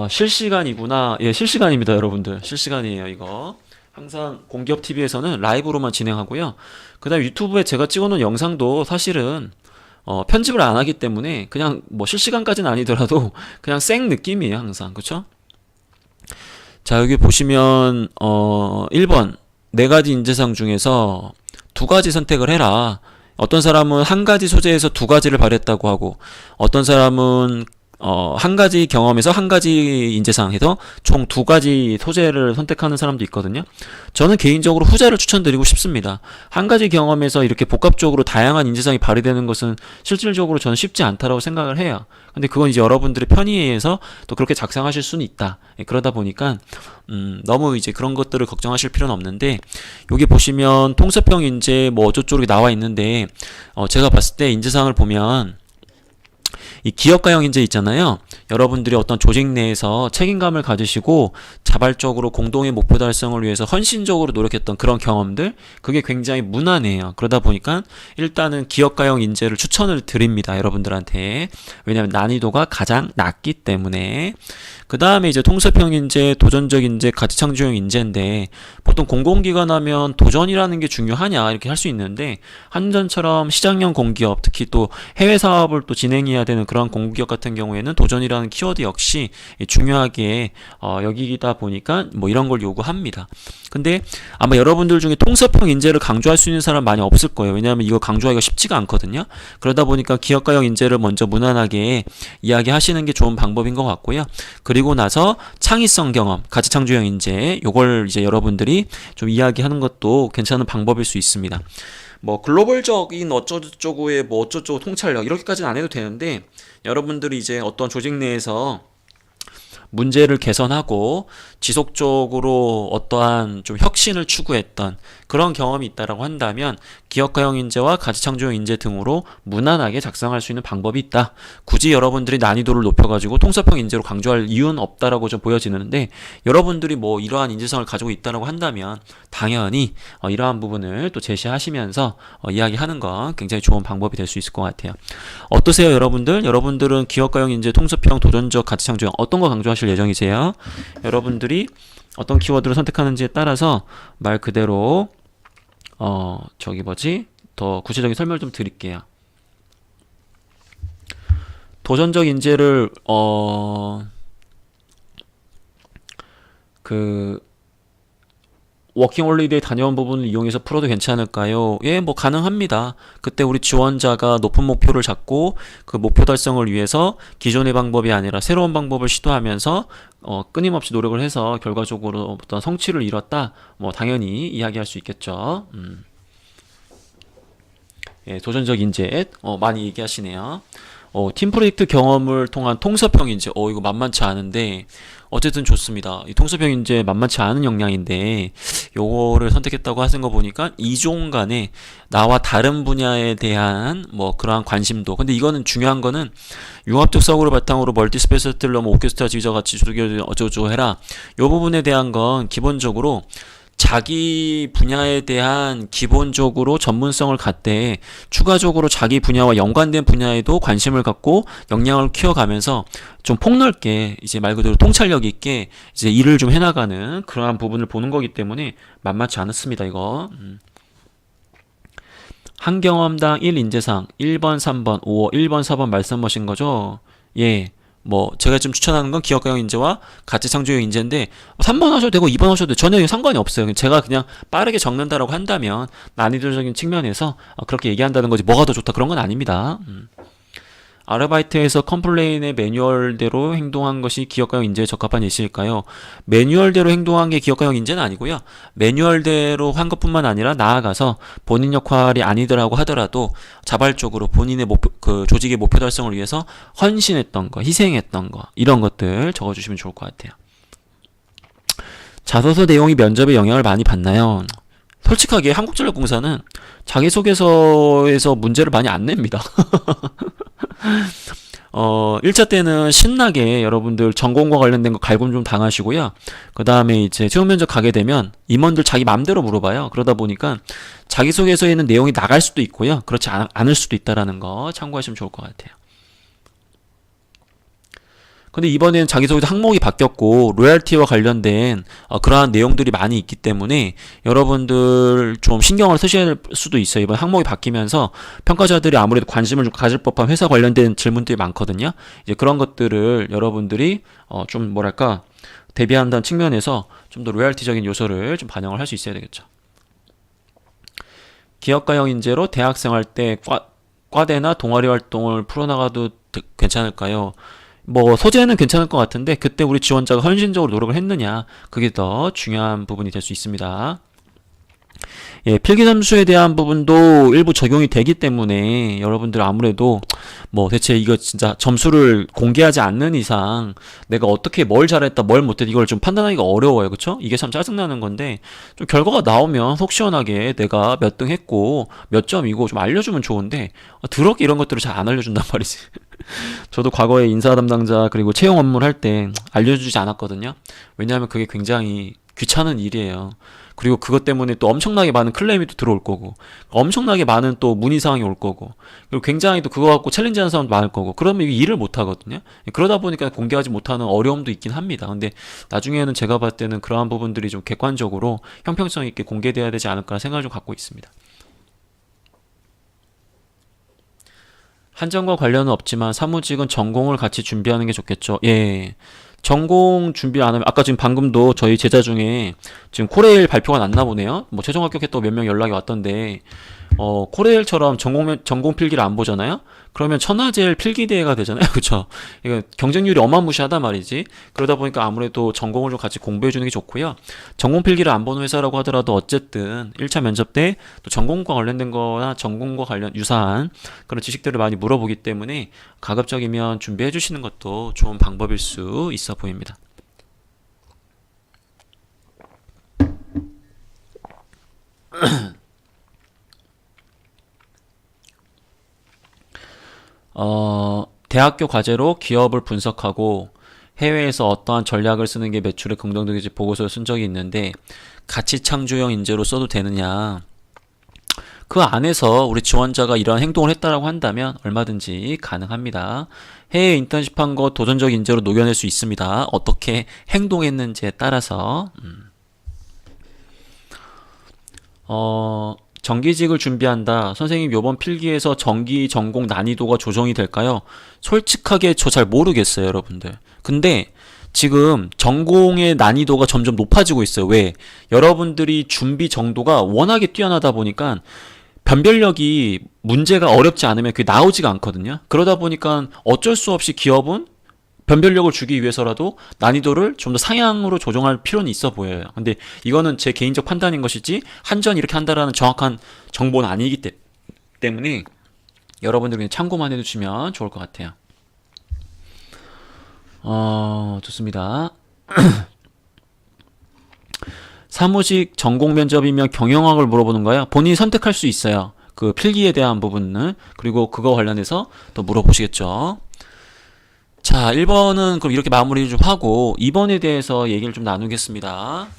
실시간이구나. 예, 실시간입니다, 여러분들. 실시간이에요, 이거. 항상 공기업 TV에서는 라이브로만 진행하고요. 그다음 유튜브에 제가 찍어놓은 영상도 사실은 편집을 안 하기 때문에 그냥 뭐 실시간까지는 아니더라도 그냥 생 느낌이에요, 항상. 그쵸? 자, 여기 보시면 1번 네 가지 인재상 중에서 두 가지 선택을 해라. 어떤 사람은 한 가지 소재에서 두 가지를 발했다고 하고, 어떤 사람은 한 가지 경험에서 한 가지 인재상 해서 총 두 가지 소재를 선택하는 사람도 있거든요. 저는 개인적으로 후자를 추천드리고 싶습니다. 한 가지 경험에서 이렇게 복합적으로 다양한 인재상이 발휘되는 것은 실질적으로 저는 쉽지 않다라고 생각을 해요. 근데 그건 이제 여러분들의 편의에 의해서 또 그렇게 작성하실 수는 있다. 예, 그러다 보니까 너무 이제 그런 것들을 걱정하실 필요는 없는데, 여기 보시면 통섭형 인재 뭐 어쩌고저쩌고 나와 있는데, 제가 봤을 때 인재상을 보면 이 기업가형 인재 있잖아요. 여러분들이 어떤 조직 내에서 책임감을 가지시고 자발적으로 공동의 목표 달성을 위해서 헌신적으로 노력했던 그런 경험들, 그게 굉장히 무난해요. 그러다 보니까 일단은 기업가형 인재를 추천을 드립니다, 여러분들한테. 왜냐하면 난이도가 가장 낮기 때문에. 그 다음에 이제 통섭형 인재, 도전적 인재, 가치창조형 인재인데, 보통 공공기관 하면 도전이라는 게 중요하냐 이렇게 할 수 있는데, 한전처럼 시장형 공기업, 특히 또 해외 사업을 또 진행해야 되는 그런 공기업 같은 경우에는 도전이라는 키워드 역시 중요하게 여기다 보니까 뭐 이런 걸 요구합니다. 근데 아마 여러분들 중에 통섭형 인재를 강조할 수 있는 사람 많이 없을 거예요. 왜냐하면 이거 강조하기가 쉽지가 않거든요. 그러다 보니까 기업가형 인재를 먼저 무난하게 이야기하시는 게 좋은 방법인 것 같고요. 그리고 나서 창의성 경험, 가치창조형 인재, 요걸 이제 여러분들이 좀 이야기하는 것도 괜찮은 방법일 수 있습니다. 뭐 글로벌적인 어쩌고저쩌고의 뭐 어쩌고저쩌고 통찰력 이렇게까지는 안 해도 되는데, 여러분들이 이제 어떤 조직 내에서 문제를 개선하고 지속적으로 어떠한 좀 혁신을 추구했던 그런 경험이 있다라고 한다면 기업가형 인재와 가치창조형 인재 등으로 무난하게 작성할 수 있는 방법이 있다. 굳이 여러분들이 난이도를 높여가지고 통섭형 인재로 강조할 이유는 없다라고 좀 보여지는데, 여러분들이 뭐 이러한 인재성을 가지고 있다라고 한다면 당연히 이러한 부분을 또 제시하시면서 이야기하는 건 굉장히 좋은 방법이 될 수 있을 것 같아요. 어떠세요, 여러분들? 여러분들은 기업가형 인재, 통섭형, 도전적, 가치창조형 어떤 거 강조하실 예정이세요? 여러분들이 어떤 키워드를 선택하는지에 따라서 말 그대로 저기 뭐지? 더 구체적인 설명을 좀 드릴게요. 도전적 인재를 그 워킹홀리데이 다녀온 부분을 이용해서 풀어도 괜찮을까요? 예, 뭐 가능합니다. 그때 우리 지원자가 높은 목표를 잡고 그 목표 달성을 위해서 기존의 방법이 아니라 새로운 방법을 시도하면서 끊임없이 노력을 해서 결과적으로 어떤 성취를 이뤘다. 뭐 당연히 이야기할 수 있겠죠. 예, 도전적 인재 많이 얘기하시네요. 팀 프로젝트 경험을 통한 통섭형 인재. 이거 만만치 않은데, 어쨌든 좋습니다. 이 통섭형 인재 만만치 않은 역량인데, 요거를 선택했다고 하신 거 보니까 이종 간에 나와 다른 분야에 대한 뭐 그러한 관심도. 근데 이거는 중요한 거는 융합적 사고를 바탕으로 멀티 스페셜리티로 뭐 오케스트라 지휘자 같이 조교 어쩌고저쩌고 해라. 요 부분에 대한 건 기본적으로 자기 분야에 대한 기본적으로 전문성을 갖되 추가적으로 자기 분야와 연관된 분야에도 관심을 갖고 역량을 키워가면서 좀 폭넓게 이제 말 그대로 통찰력 있게 이제 일을 좀 해나가는 그러한 부분을 보는 거기 때문에 만만치 않았습니다, 이거. 한 경험당 1인재상 1번, 3번, 5, 1번, 4번 말씀하신 거죠? 예. 뭐 제가 지금 추천하는 건 기업가형 인재와 가치창조형 인재인데 3번 하셔도 되고 2번 하셔도 전혀 상관이 없어요. 제가 그냥 빠르게 적는다라고 한다면 난이도적인 측면에서 그렇게 얘기한다는 거지 뭐가 더 좋다 그런 건 아닙니다. 아르바이트에서 컴플레인의 매뉴얼대로 행동한 것이 기업가형 인재에 적합한 예시일까요? 매뉴얼대로 행동한 게 기업가형 인재는 아니고요. 매뉴얼대로 한 것뿐만 아니라 나아가서 본인 역할이 아니더라고 하더라도 자발적으로 본인의 그 조직의 목표 달성을 위해서 헌신했던 거, 희생했던 거, 이런 것들 적어주시면 좋을 것 같아요. 자소서 내용이 면접에 영향을 많이 받나요? 솔직하게 한국전력공사는 자기소개서에서 문제를 많이 안 냅니다. 1차 때는 신나게 여러분들 전공과 관련된 거 갈굼 좀 당하시고요. 그 다음에 이제 채용 면접 가게 되면 임원들 자기 맘대로 물어봐요. 그러다 보니까 자기소개서에 있는 내용이 나갈 수도 있고요. 그렇지 않을 수도 있다라는 거 참고하시면 좋을 것 같아요. 근데 이번에는 자기소개서 항목이 바뀌었고 로열티와 관련된 그러한 내용들이 많이 있기 때문에 여러분들 좀 신경을 쓰셔야 될 수도 있어요. 이번 항목이 바뀌면서 평가자들이 아무래도 관심을 좀 가질 법한 회사 관련된 질문들이 많거든요. 이제 그런 것들을 여러분들이 좀 뭐랄까 대비한다는 측면에서 좀 더 로열티적인 요소를 좀 반영을 할 수 있어야 되겠죠. 기업가형 인재로 대학생활 때 과대나 동아리 활동을 풀어나가도 괜찮을까요? 뭐 소재는 괜찮을 것 같은데 그때 우리 지원자가 헌신적으로 노력을 했느냐 그게 더 중요한 부분이 될 수 있습니다. 예, 필기점수에 대한 부분도 일부 적용이 되기 때문에 여러분들 아무래도 뭐 대체 이거 진짜 점수를 공개하지 않는 이상 내가 어떻게 뭘 잘했다 뭘 못했다 이걸 좀 판단하기가 어려워요. 그쵸? 이게 참 짜증나는 건데 좀 결과가 나오면 속 시원하게 내가 몇 등 했고 몇 점이고 좀 알려주면 좋은데 더럽게 이런 것들을 잘 안 알려준단 말이지. 저도 과거에 인사 담당자 그리고 채용 업무를 할 때 알려주지 않았거든요. 왜냐하면 그게 굉장히 귀찮은 일이에요. 그리고 그것 때문에 또 엄청나게 많은 클레임이 또 들어올 거고 엄청나게 많은 또 문의사항이 올 거고 그리고 굉장히 또 그거 갖고 챌린지하는 사람도 많을 거고 그러면 이게 일을 못 하거든요. 그러다 보니까 공개하지 못하는 어려움도 있긴 합니다. 근데 나중에는 제가 봤을 때는 그러한 부분들이 좀 객관적으로 형평성 있게 공개돼야 되지 않을까 생각을 좀 갖고 있습니다. 한정과 관련은 없지만 사무직은 전공을 같이 준비하는 게 좋겠죠. 예. 전공 준비 안 하면 아까 지금 방금도 저희 제자 중에 지금 코레일 발표가 났나 보네요. 뭐 최종 합격했다고 몇 명 연락이 왔던데 코레일처럼 전공 필기를 안 보잖아요. 그러면 천하제일 필기 대회가 되잖아요. 그쵸? 이거 경쟁률이 어마무시하단 말이지. 그러다 보니까 아무래도 전공을 좀 같이 공부해 주는 게 좋고요. 전공 필기를 안 보는 회사라고 하더라도 어쨌든 1차 면접 때 또 전공과 관련된 거나 전공과 관련 유사한 그런 지식들을 많이 물어보기 때문에 가급적이면 준비해 주시는 것도 좋은 방법일 수 있어 보입니다. 대학교 과제로 기업을 분석하고 해외에서 어떠한 전략을 쓰는 게 매출에 긍정적인지 보고서를 쓴 적이 있는데 가치 창조형 인재로 써도 되느냐. 그 안에서 우리 지원자가 이러한 행동을 했다라고 한다면 얼마든지 가능합니다. 해외 인턴십한 거 도전적 인재로 녹여낼 수 있습니다. 어떻게 행동했는지에 따라서 정기직을 준비한다. 선생님 요번 필기에서 정기 전공 난이도가 조정이 될까요? 솔직하게 저 잘 모르겠어요, 여러분들. 근데 지금 전공의 난이도가 점점 높아지고 있어요. 왜? 여러분들이 준비 정도가 워낙에 뛰어나다 보니까 변별력이 문제가 어렵지 않으면 그게 나오지가 않거든요. 그러다 보니까 어쩔 수 없이 기업은 변별력을 주기 위해서라도 난이도를 좀 더 상향으로 조정할 필요는 있어 보여요. 근데 이거는 제 개인적 판단인 것이지 한전 이렇게 한다라는 정확한 정보는 아니기 때문에 여러분들 그냥 참고만 해두시면 좋을 것 같아요. 좋습니다. 사무직 전공 면접이면 경영학을 물어보는 거예요. 본인이 선택할 수 있어요. 그 필기에 대한 부분은 그리고 그거 관련해서 또 물어보시겠죠. 자, 1번은 그럼 이렇게 마무리 좀 하고 2번에 대해서 얘기를 좀 나누겠습니다.